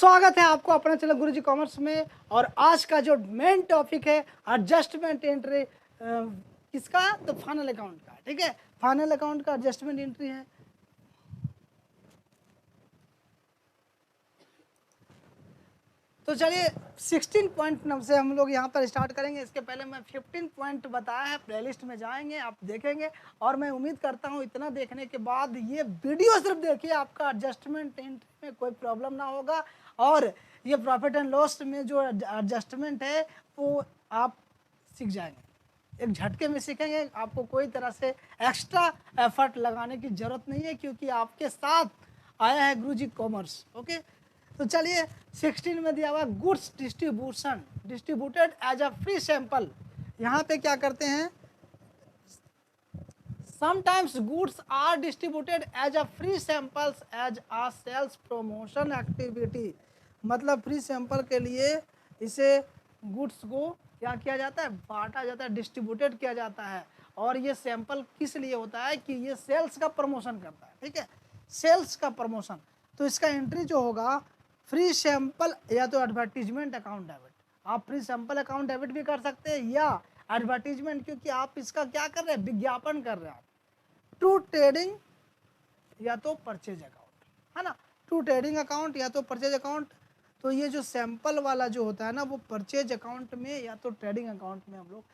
स्वागत है आपको अपने चैनल गुरुजी कॉमर्स में। और आज का जो मेन टॉपिक है एडजस्टमेंट एंट्री किसका, तो फाइनल अकाउंट का। ठीक है, फाइनल अकाउंट का एडजस्टमेंट एंट्री है। तो चलिए 16 पॉइंट से हम लोग यहाँ पर स्टार्ट करेंगे। इसके पहले मैं 15 पॉइंट बताया है, प्लेलिस्ट में जाएंगे, आप देखेंगे। और मैं उम्मीद करता हूँ इतना देखने के बाद ये वीडियो सिर्फ देखिए, आपका एडजस्टमेंट एंट्री में कोई प्रॉब्लम ना होगा। और ये प्रॉफिट एंड लॉस में जो एडजस्टमेंट है वो आप सीख जाएंगे, एक झटके में सीखेंगे। आपको कोई तरह से एक्स्ट्रा एफर्ट लगाने की जरूरत नहीं है, क्योंकि आपके साथ आया है गुरुजी कॉमर्स। ओके, तो चलिए 16 में दिया हुआ goods distribution distributed as a free sample. यहाँ पे क्या करते हैं, sometimes goods are distributed as a free samples as a sales promotion activity. मतलब फ्री सैंपल के लिए इसे गुड्स को क्या किया जाता है, बांटा जाता है, डिस्ट्रीब्यूटेड किया जाता है। और ये सैंपल किस लिए होता है कि ये सेल्स का प्रमोशन करता है। ठीक है, सेल्स का प्रमोशन। तो इसका एंट्री जो होगा फ्री सैंपल या तो एडवर्टीजमेंट अकाउंट डेबिट। आप फ्री सैंपल अकाउंट डेबिट भी कर सकते हैं या एडवर्टीजमेंट, क्योंकि आप इसका क्या कर रहे हैं, विज्ञापन कर रहे हैं। टू ट्रेडिंग या तो परचेज अकाउंट, है ना, टू ट्रेडिंग अकाउंट या तो परचेज अकाउंट। तो ये जो सैंपल वाला जो होता है ना, वो परचेज अकाउंट में या तो ट्रेडिंग अकाउंट में हम लोग,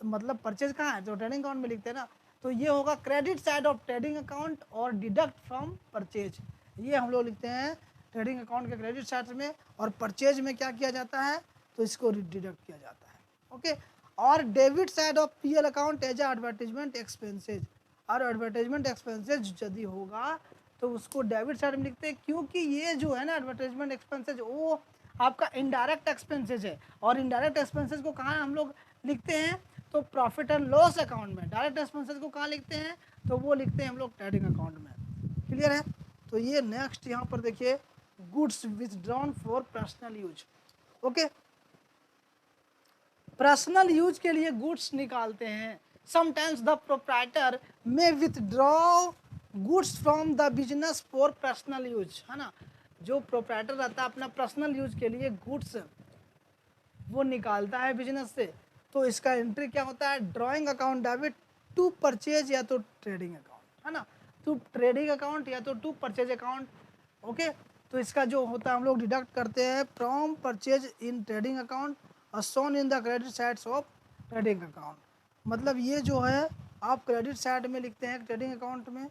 मतलब परचेज कहाँ है तो ट्रेडिंग अकाउंट में लिखते हैं ना। तो ये होगा credit side of trading account और डिडक्ट फ्रॉम परचेज। ये हम लोग लिखते हैं ट्रेडिंग अकाउंट के क्रेडिट साइड में, और परचेज में क्या किया जाता है तो इसको डिडक्ट किया जाता है। ओके, और debit side of PL account as advertisement expenses. और एडवर्टाइजमेंट एक्सपेंसेज यदि होगा तो उसको डेबिट साइड में लिखते हैं, क्योंकि ये जो है ना एडवर्टाइजमेंट एक्सपेंसेज वो आपका इनडायरेक्ट एक्सपेंसेज है। और इनडायरेक्ट एक्सपेंसेज को कहाँ हम लोग लिखते हैं, तो प्रॉफिट एंड लॉस अकाउंट में। डायरेक्ट एक्सपेंसेज को कहाँ लिखते हैं, तो वो लिखते हैं हम लोग ट्रेडिंग अकाउंट में। क्लियर है। तो ये नेक्स्ट यहाँ पर देखिए, goods withdrawn for personal use. Okay, personal use के लिए गुड्स निकालते हैं। समटाइम्स द प्रोप्राइटर में withdraw goods from the business for personal use, है ना। जो प्रोप्राइटर रहता है अपना पर्सनल यूज के लिए गुड्स वो निकालता है बिजनेस से। तो इसका एंट्री क्या होता है, drawing account debit to purchase या तो ट्रेडिंग अकाउंट, है ना, टू ट्रेडिंग अकाउंट या तो टू परचेज अकाउंट। ओके, तो इसका जो होता है हम लोग डिडक्ट करते हैं from purchase in trading account और shown in the credit sides of trading account. मतलब ये जो है आप क्रेडिट साइड में लिखते हैं ट्रेडिंग अकाउंट में।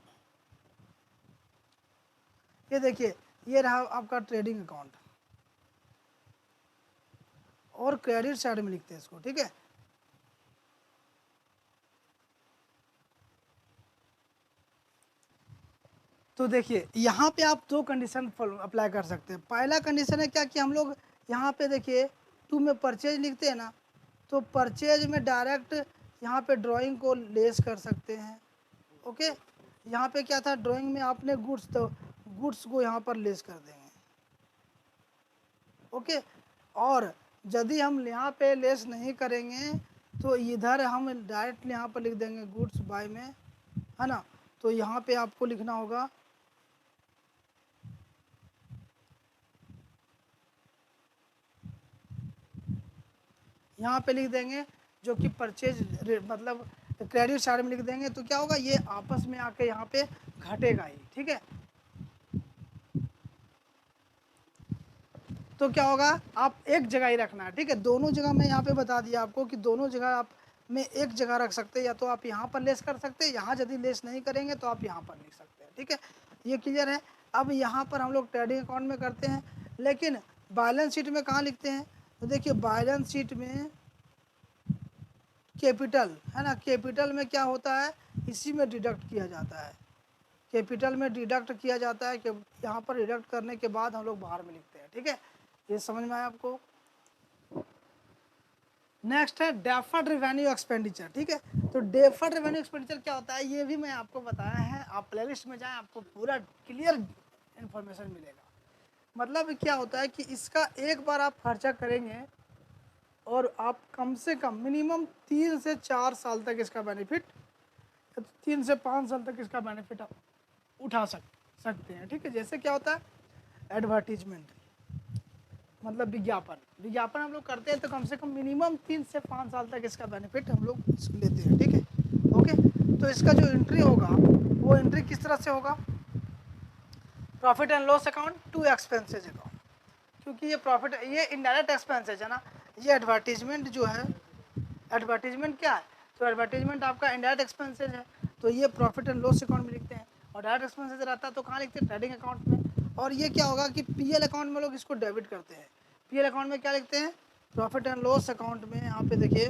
ये देखिए, ये रहा आपका ट्रेडिंग अकाउंट, और क्रेडिट साइड में लिखते हैं इसको। ठीक है, तो देखिए यहाँ पे आप दो कंडीशन अप्लाई कर सकते हैं। पहला कंडीशन है क्या कि हम लोग यहाँ पे देखिए टू में परचेज लिखते हैं ना, तो परचेज में डायरेक्ट यहाँ पे ड्राइंग को लेस कर सकते हैं। ओके, यहाँ पे क्या था, ड्राइंग में आपने गुड्स, तो गुड्स को यहाँ पर लेस कर देंगे। ओके, और यदि हम यहाँ पे लेस नहीं करेंगे तो इधर हम डायरेक्ट यहाँ पर लिख देंगे गुड्स बाय में, है ना। तो यहाँ पे आपको लिखना होगा यहाँ पे लिख देंगे जो कि परचेज मतलब क्रेडिट साइड में लिख देंगे। तो क्या होगा, ये आपस में आके यहाँ पे घटेगा ही। ठीक है, तो क्या होगा, आप एक जगह ही रखना है। ठीक है, दोनों जगह मैं यहाँ पे बता दिया आपको कि दोनों जगह आप में एक जगह रख सकते हैं, या तो आप यहाँ पर लेस कर सकते हैं, यहाँ यदि लेस नहीं करेंगे तो आप यहाँ पर लिख सकते हैं। ठीक है, ये क्लियर है। अब यहाँ पर हम लोग ट्रेडिंग अकाउंट में करते हैं, लेकिन बैलेंस शीट में कहाँ लिखते हैं, तो देखिए बैलेंस शीट में कैपिटल, है ना, कैपिटल में क्या होता है, इसी में डिडक्ट किया जाता है। कैपिटल में डिडक्ट किया जाता है कि यहाँ पर डिडक्ट करने के बाद हम लोग बाहर में लिखते हैं। ठीक है, ये समझ में आया आपको। नेक्स्ट है डेफर्ड रेवेन्यू एक्सपेंडिचर। ठीक है, तो डेफर्ड रेवेन्यू एक्सपेंडिचर क्या होता है ये भी मैं आपको बताया है, आप प्लेलिस्ट में जाएं, आपको पूरा क्लियर इन्फॉर्मेशन मिलेगा। मतलब क्या होता है कि इसका एक बार आप खर्चा करेंगे और आप कम से कम मिनिमम 3 से 4 साल तक इसका बेनिफिट, 3 से 5 साल तक इसका बेनिफिट आप उठा सकते हैं। ठीक है, जैसे क्या होता है एडवर्टीजमेंट, मतलब विज्ञापन, विज्ञापन हम लोग करते हैं तो कम से कम मिनिमम 3 से 5 साल तक इसका बेनिफिट हम लोग इसको लेते हैं, ठीक है। ओके, तो इसका जो एंट्री होगा वो एंट्री किस तरह से होगा, profit and loss account to expenses account, क्योंकि ये प्रॉफिट, ये इनडायरेक्ट एक्सपेंसेज है ना, ये एडवर्टीजमेंट जो है, एडवर्टीजमेंट क्या है, तो एडवर्टीजमेंट आपका इनडायरेक्ट एक्सपेंसेज है, तो ये प्रॉफिट एंड लॉस अकाउंट में लिखते हैं, और डायरेक्ट एक्सपेंसेज रहता है तो कहाँ लिखते हैं, ट्रेडिंग अकाउंट में। और ये क्या होगा कि पीएल अकाउंट में लोग इसको डेबिट करते हैं, पीएल अकाउंट में क्या लिखते हैं, प्रॉफिट एंड लॉस अकाउंट में, यहाँ पे देखिए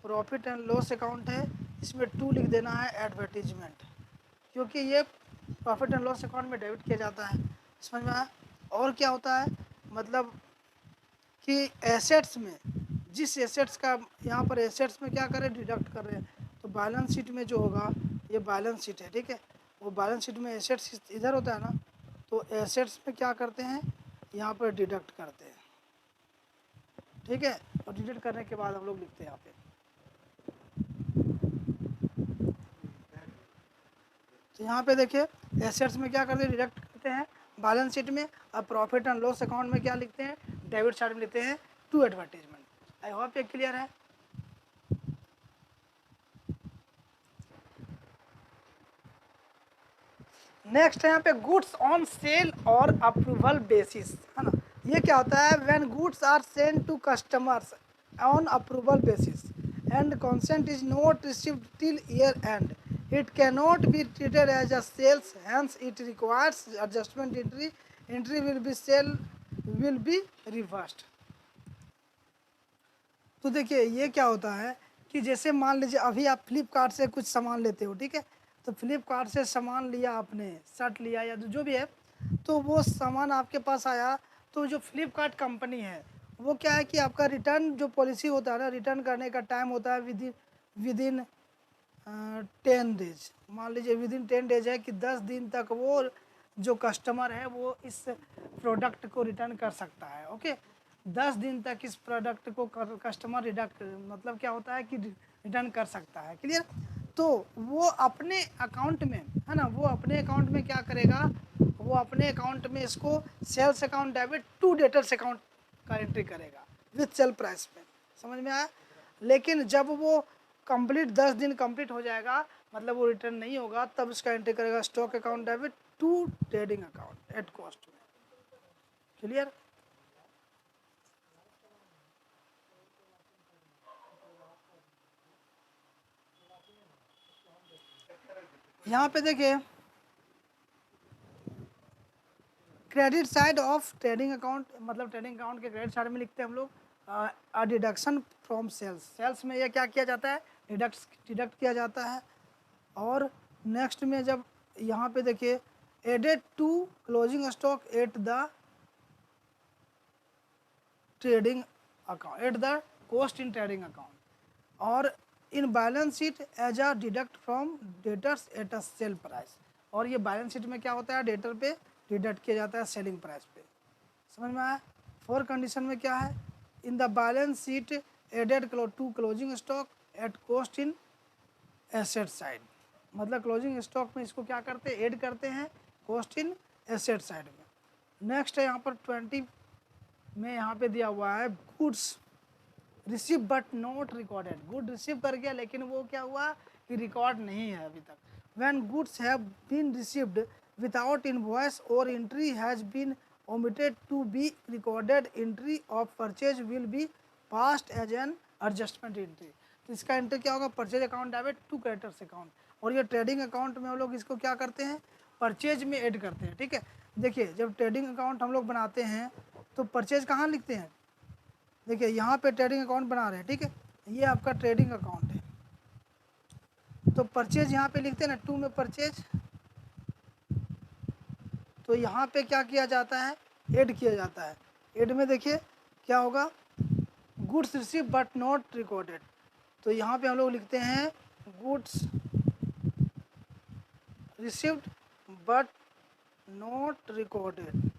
प्रॉफिट एंड लॉस अकाउंट है, इसमें टू लिख देना है एडवर्टीजमेंट, क्योंकि ये प्रॉफिट एंड लॉस अकाउंट में डेबिट किया जाता है, समझ में आया। और क्या होता है, मतलब कि एसेट्स में, जिस एसेट्स का यहाँ पर एसेट्स में क्या करें, डिडक्ट कर रहे हैं, तो बैलेंस शीट में जो होगा, ये बैलेंस शीट है, ठीक है, वो बैलेंस शीट में एसेट्स इधर होता है ना, तो एसेट्स में क्या करते हैं, यहाँ पर डिडक्ट करते हैं, ठीक है, और डिडक्ट करने के बाद हम लोग लिखते हैं यहाँ पे, तो यहाँ पे देखिए एसेट्स में क्या करते हैं, डिडक्ट करते हैं बैलेंस शीट में, अब प्रॉफिट एंड लॉस अकाउंट में क्या लिखते हैं, डेबिट साइड में लिखते हैं टू एडवर्टीजमेंट। आई होप ये क्लियर है। नेक्स्ट है यहाँ पे गुड्स ऑन सेल और अप्रूवल बेसिस, है ना, ये क्या होता है, when goods are send to customers on approval basis and consent is not received till year end, it can not be treated as a sales, hence it requires adjustment entry, entry will be reversed. तो देखिए ये क्या होता है कि जैसे मान लीजिए अभी आप फ्लिपकार्ट से कुछ सामान लेते हो, ठीक है, तो फ्लिपकार्ट से सामान लिया आपने, शर्ट लिया या जो भी है, तो वो सामान आपके पास आया, तो जो फ्लिपकार्ट कंपनी है वो क्या है कि आपका रिटर्न जो पॉलिसी होता है ना, रिटर्न करने का टाइम होता है विद इन 10 डेज, मान लीजिए विद इन 10 डेज है कि 10 दिन तक वो जो कस्टमर है वो इस प्रोडक्ट को रिटर्न कर सकता है। ओके, 10 दिन तक इस प्रोडक्ट को कस्टमर मतलब क्या होता है कि रिटर्न कर सकता है, क्लियर। तो वो अपने अकाउंट में, है ना, वो अपने अकाउंट में क्या करेगा, वो अपने अकाउंट में इसको sales account debit to debtors account का एंट्री करेगा विथ सेल प्राइस पे, समझ में आया। लेकिन जब वो कंप्लीट 10 दिन कंप्लीट हो जाएगा, मतलब वो रिटर्न नहीं होगा, तब इसका एंट्री करेगा stock account debit to trading account at cost में, क्लियर। यहाँ पे देखिए credit side of trading account, मतलब ट्रेडिंग अकाउंट के क्रेडिट साइड में लिखते हैं हम लोग a deduction from sales, sales में ये क्या किया जाता है, डिडक्ट किया जाता है। और नेक्स्ट में जब यहाँ पे देखिए added to closing stock at the trading account at the cost in trading account, और in balance sheet as a deduct from debtors at a sale price, और ये बैलेंस शीट में क्या होता है, डेटर पे डिडक्ट किया जाता है सेलिंग प्राइस पे, समझ में आया। फोर कंडीशन में क्या है, in the balance sheet added to closing stock at cost in asset side, मतलब क्लोजिंग स्टॉक में इसको क्या करते हैं, ऐड करते हैं कॉस्ट इन एसेट साइड में। नेक्स्ट है यहाँ पर 20 में यहाँ पे दिया हुआ है goods receive but not recorded, good receive कर गया लेकिन वो क्या हुआ कि रिकॉर्ड नहीं है अभी तक। When goods have been received without invoice और entry has been omitted to be recorded, entry of purchase will be passed as an adjustment entry। तो इसका एंट्री क्या होगा, purchase account debit to creditors account, और ये trading account में हम लोग इसको क्या करते हैं, परचेज में ऐड करते हैं, ठीक है। देखिए जब ट्रेडिंग अकाउंट हम लोग बनाते हैं तो परचेज कहाँ लिखते हैं, देखिए यहाँ पे ट्रेडिंग अकाउंट बना रहे हैं, ठीक है, ये आपका ट्रेडिंग अकाउंट है, तो परचेज यहाँ पे लिखते हैं ना, टू में परचेज, तो यहाँ पे क्या किया जाता है, ऐड किया जाता है। ऐड में देखिए क्या होगा, goods receive but not recorded, तो यहाँ पे हम लोग लिखते हैं goods received but not recorded,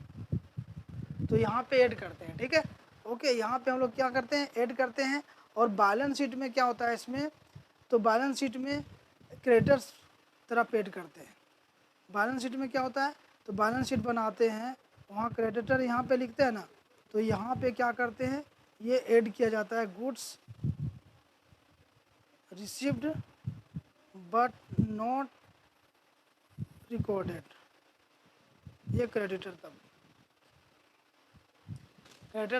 तो यहाँ पे ऐड करते हैं, ठीक है। ओके, यहाँ पे हम लोग क्या करते हैं, ऐड करते हैं। और बैलेंस शीट में क्या होता है इसमें, तो बैलेंस शीट में क्रेडिटर्स तरफ ऐड करते हैं। बैलेंस शीट में क्या होता है, तो बैलेंस शीट बनाते हैं, वहाँ क्रेडिटर यहाँ पे लिखते हैं ना, तो यहाँ पे क्या करते हैं, ये ऐड किया जाता है goods received but not recorded, ये क्रेडिटर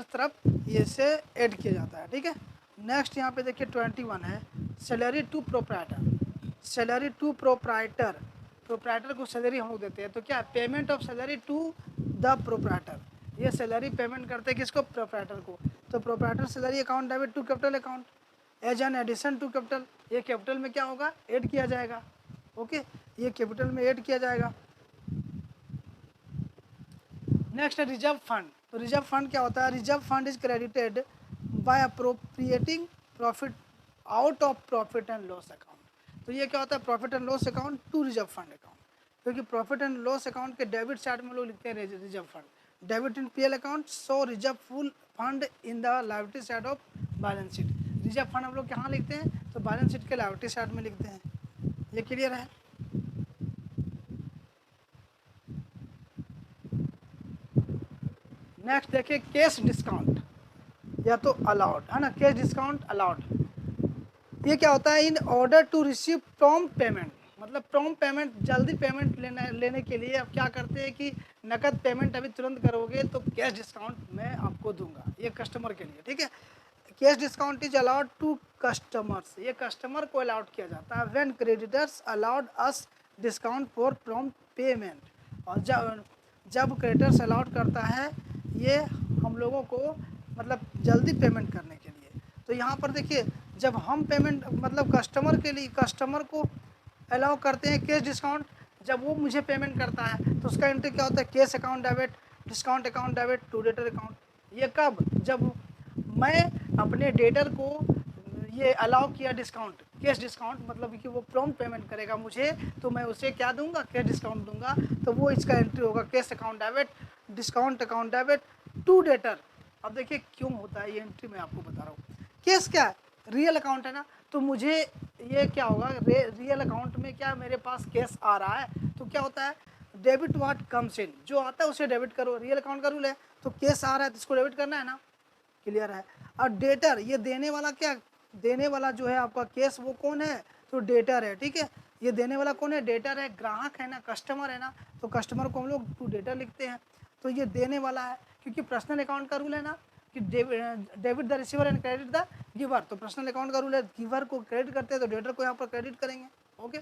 तरफ ये से ऐड किया जाता है। ठीक है, नेक्स्ट यहाँ पे देखिए 21 है, salary to proprietor. Salary to proprietor, proprietor को सैलरी हम लोग देते हैं, तो क्या payment of salary to the proprietor, ये सैलरी पेमेंट करते हैं किसको, प्रोप्राइटर को। तो proprietor salary account debit to capital account as an addition to capital, ये कैपिटल में क्या होगा, ऐड किया जाएगा। ओके, ये कैपिटल में ऐड किया जाएगा। नेक्स्ट है रिजर्व फंड। तो रिजर्व फंड क्या होता है, reserve fund is credited by appropriating profit out of profit and loss account. तो ये क्या होता है, profit and loss account to reserve fund account, क्योंकि प्रॉफिट एंड लॉस अकाउंट के डेबिट साइड में लोग लिखते हैं reserve fund, debit in PL account, so reserve full fund in the liability side of balance sheet. Reserve fund हम लोग कहाँ लिखते हैं, तो बैलेंस शीट के लायबिलिटी साइड में लिखते हैं। ये क्लियर है। नेक्स्ट देखिए कैश डिस्काउंट या तो अलाउड, है ना, कैश डिस्काउंट अलाउड। ये क्या होता है, in order to receive prompt payment, मतलब प्रॉम्प्ट पेमेंट, जल्दी पेमेंट लेने के लिए अब क्या करते हैं कि नकद पेमेंट अभी तुरंत करोगे तो कैश डिस्काउंट मैं आपको दूंगा, ये कस्टमर के लिए। ठीक है, cash discount is allowed to customers, ये कस्टमर को अलाउड किया जाता है। When creditors allowed us discount for prompt payment, और जब क्रेडिटर्स अलाउड करता है ये हम लोगों को मतलब जल्दी पेमेंट करने के लिए। तो यहाँ पर देखिए जब हम पेमेंट मतलब कस्टमर के लिए, कस्टमर को अलाउ करते हैं कैश डिस्काउंट, जब वो मुझे पेमेंट करता है तो उसका एंट्री क्या होता है, cash account debit, discount account debit to debtor account. ये कब, जब मैं अपने डेटर को ये अलाउ किया डिस्काउंट, कैश डिस्काउंट, मतलब कि वो प्रॉम्प्ट पेमेंट करेगा मुझे, तो मैं उसे क्या दूंगा, कैश डिस्काउंट दूंगा, तो वो इसका एंट्री होगा cash account debit, discount account debit to debtor. अब देखिए क्यों होता है ये एंट्री, मैं आपको बता रहा हूँ। कैश क्या है, रियल अकाउंट है ना, तो मुझे ये क्या होगा, रियल अकाउंट में क्या मेरे पास कैश आ रहा है, तो क्या होता है, डेबिट व्हाट कम्स इन, जो आता है उसे डेबिट करो, रियल अकाउंट का रूल है, तो कैश आ रहा है तो इसको डेबिट करना है ना, क्लियर है। और डेटर, ये देने वाला, क्या देने वाला जो है आपका कैश वो कौन है, तो डेटर है। ठीक है, ये देने वाला कौन है, डेटर है, ग्राहक है ना, कस्टमर है ना, तो कस्टमर को हम लोग टू डेटर लिखते हैं। तो ये देने वाला है, क्योंकि पर्सनल अकाउंट का रूल है ना कि debit the receiver and credit the giver, तो पर्सनल अकाउंट का रूल है, गिवर को क्रेडिट करते हैं तो डेटर को यहाँ पर क्रेडिट करेंगे। ओके,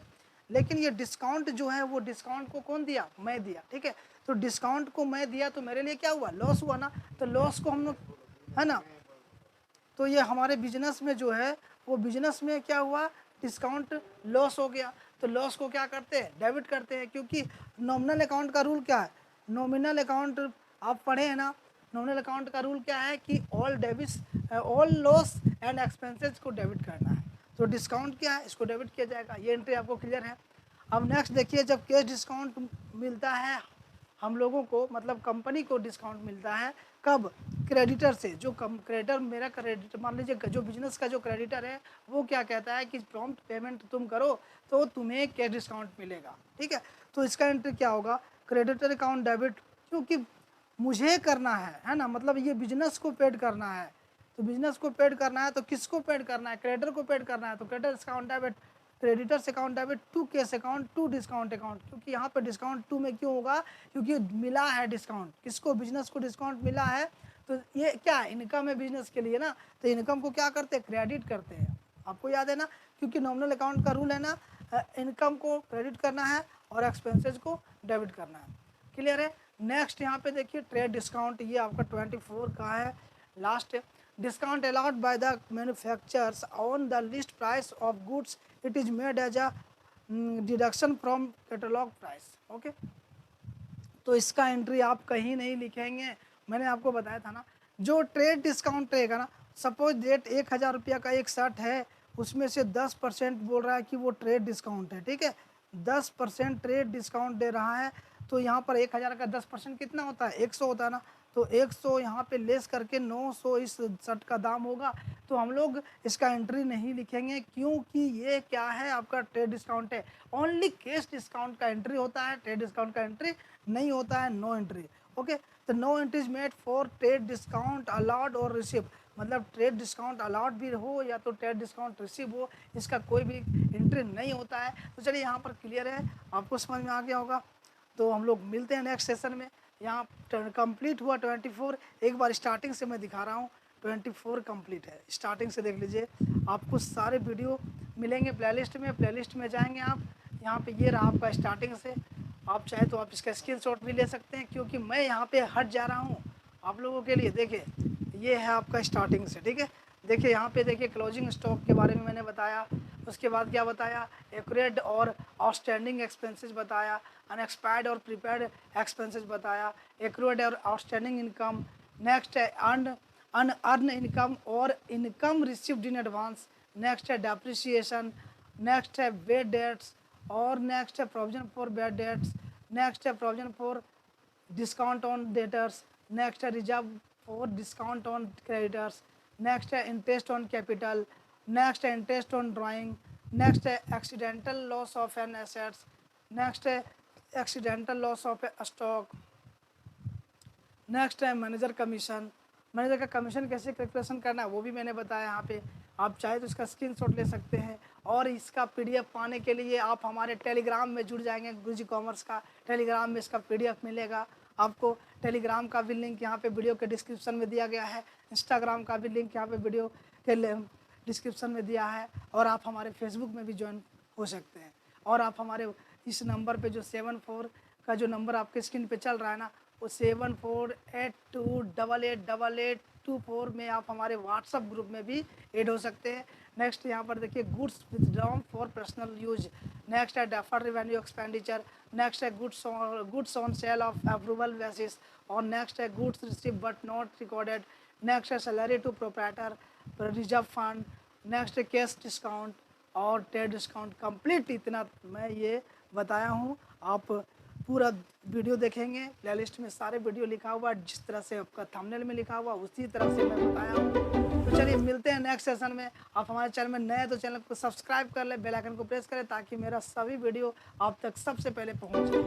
लेकिन ये डिस्काउंट जो है वो डिस्काउंट को कौन दिया, मैं दिया। ठीक है, तो डिस्काउंट को मैं दिया तो मेरे लिए क्या हुआ, लॉस हुआ ना, तो लॉस को हम लोग, है ना, तो ये हमारे बिजनेस में जो है वो बिजनेस में क्या हुआ, डिस्काउंट लॉस हो गया, तो लॉस को क्या करते हैं, डेबिट करते हैं, क्योंकि नॉमिनल अकाउंट का रूल क्या है, नॉमिनल अकाउंट आप पढ़े हैं ना, नॉमिनल अकाउंट का रूल क्या है कि all debits, all loss and expenses को डेबिट करना है, तो डिस्काउंट क्या है, इसको डेबिट किया जाएगा। ये एंट्री आपको क्लियर है। अब नेक्स्ट देखिए, जब कैश डिस्काउंट मिलता है हम लोगों को, मतलब कंपनी को डिस्काउंट मिलता है कब, क्रेडिटर से, जो क्रेडिटर मेरा क्रेडिटर, मान लीजिए जो बिजनेस का जो क्रेडिटर है वो क्या कहता है कि प्रॉम्प्ट पेमेंट तुम करो तो तुम्हें कैश डिस्काउंट मिलेगा। ठीक है, तो इसका एंट्री क्या होगा, क्रेडिटर अकाउंट डेबिट, क्योंकि मुझे करना है ना, मतलब ये बिजनेस को पेड करना है, तो बिजनेस को पेड करना है तो किसको पेड करना है, क्रेडिटर को पेड करना है, तो creditor account debit, creditors account debit to cash account to discount account, क्योंकि यहाँ पे डिस्काउंट टू में क्यों होगा, क्योंकि मिला है डिस्काउंट, किसको, बिजनेस को डिस्काउंट मिला है, तो ये क्या इनकम है बिजनेस के लिए ना, तो इनकम को क्या करते हैं, क्रेडिट करते हैं। आपको याद है ना, क्योंकि नॉमिनल अकाउंट का रूल है ना, इनकम को क्रेडिट करना है और एक्सपेंसेस को डेबिट करना है। क्लियर है। नेक्स्ट यहाँ पे देखिए ट्रेड डिस्काउंट, ये आपका 24 का है last. Discount allowed by the manufacturers on the list price of goods, it is made as a deduction from catalogue price. Okay, तो इसका एंट्री आप कहीं नहीं लिखेंगे, मैंने आपको बताया था ना, जो ट्रेड डिस्काउंट रहेगा ना, सपोज डेट 1000 रुपया का एक शर्ट है, उसमें से 10% बोल रहा है कि वो ट्रेड डिस्काउंट है। ठीक है, 10% ट्रेड डिस्काउंट दे रहा है, तो यहाँ पर 1000 का 10% कितना होता है, 100 होता है ना, तो 100 यहाँ पे लेस करके 900 इस शर्ट का दाम होगा, तो हम लोग इसका एंट्री नहीं लिखेंगे, क्योंकि ये क्या है, आपका ट्रेड डिस्काउंट है। ओनली कैश डिस्काउंट का एंट्री होता है, ट्रेड डिस्काउंट का एंट्री नहीं होता है, नो एंट्री। ओके, तो no entry is made for trade discount allowed और रिसीव, मतलब ट्रेड डिस्काउंट अलाउड भी हो या तो ट्रेड डिस्काउंट रिसीव हो, इसका कोई भी एंट्री नहीं होता है। तो चलिए यहाँ पर क्लियर है, आपको समझ में आ गया होगा। तो हम लोग मिलते हैं नेक्स्ट सेशन में। यहाँ कंप्लीट हुआ 24, एक बार स्टार्टिंग से मैं दिखा रहा हूँ, 24 कंप्लीट है। स्टार्टिंग से देख लीजिए, आपको सारे वीडियो मिलेंगे प्लेलिस्ट में। प्लेलिस्ट में जाएंगे आप, यहाँ पे ये रहा आपका स्टार्टिंग से। आप चाहे तो आप इसका स्क्रीनशॉट भी ले सकते हैं, क्योंकि मैं यहाँ पे हट जा रहा हूँ आप लोगों के लिए। देखिए ये है आपका स्टार्टिंग से, ठीक है। देखिए यहाँ पे देखिए क्लोजिंग स्टॉक के बारे में मैंने बताया, उसके बाद क्या बताया, एक्यूरेट और आउटस्टैंडिंग एक्सपेंसेस बताया, अनएक्सपायर्ड और प्रीपेड एक्सपेंसेस बताया, एक्यूरेट और आउटस्टैंडिंग इनकम। नेक्स्ट है अनअर्न इनकम और income received in advance. Next है डेप्रिसिएशन। नेक्स्ट है बेड डेट्स, और नेक्स्ट है provision for bad debts. Next है provision for discount on debtors. Next है reserve for discount on creditors. Next है interest on capital. Next है interest on drawing. Next है accidental loss of an assets. Next है accidental loss of stock. Next है manager commission. Manager का commission कैसे calculation करना है वो भी मैंने बताया यहाँ पे। आप चाहे तो इसका स्क्रीनशॉट ले सकते हैं, और इसका पीडीएफ पाने के लिए आप हमारे टेलीग्राम में जुड़ जाएंगे। गुरुजी कॉमर्स का टेलीग्राम में इसका पीडीएफ मिलेगा आपको। टेलीग्राम का भी लिंक यहाँ पे वीडियो के डिस्क्रिप्शन में दिया गया है। इंस्टाग्राम का भी लिंक यहाँ पे वीडियो के डिस्क्रिप्शन में दिया है, और आप हमारे फेसबुक में भी ज्वाइन हो सकते हैं। और आप हमारे इस नंबर पे जो 74 का जो नंबर आपके स्क्रीन पे चल रहा है ना, वो 7482888824 में आप हमारे व्हाट्सअप ग्रुप में भी ऐड हो सकते हैं। नेक्स्ट यहाँ पर देखिए goods withdrawn for personal use. Next है डेफर्ड रेवेन्यू एक्सपेंडिचर। नेक्स्ट है goods on sale of approval basis. और नेक्स्ट है goods receive but not recorded. Next है salary to proprietor, reserve fund. Next है कैश डिस्काउंट और trade discount. Complete इतना मैं ये बताया हूँ। आप पूरा वीडियो देखेंगे, प्लेलिस्ट में सारे वीडियो लिखा हुआ है, जिस तरह से आपका थंबनेल में लिखा हुआ उसी तरह से मैं बताया हूँ। तो चलिए मिलते हैं नेक्स्ट सेशन में। आप हमारे चैनल में नए तो चैनल को सब्सक्राइब कर लें, बेल आइकन को प्रेस करें, ताकि मेरा सभी वीडियो आप तक सबसे पहले पहुँच जाए।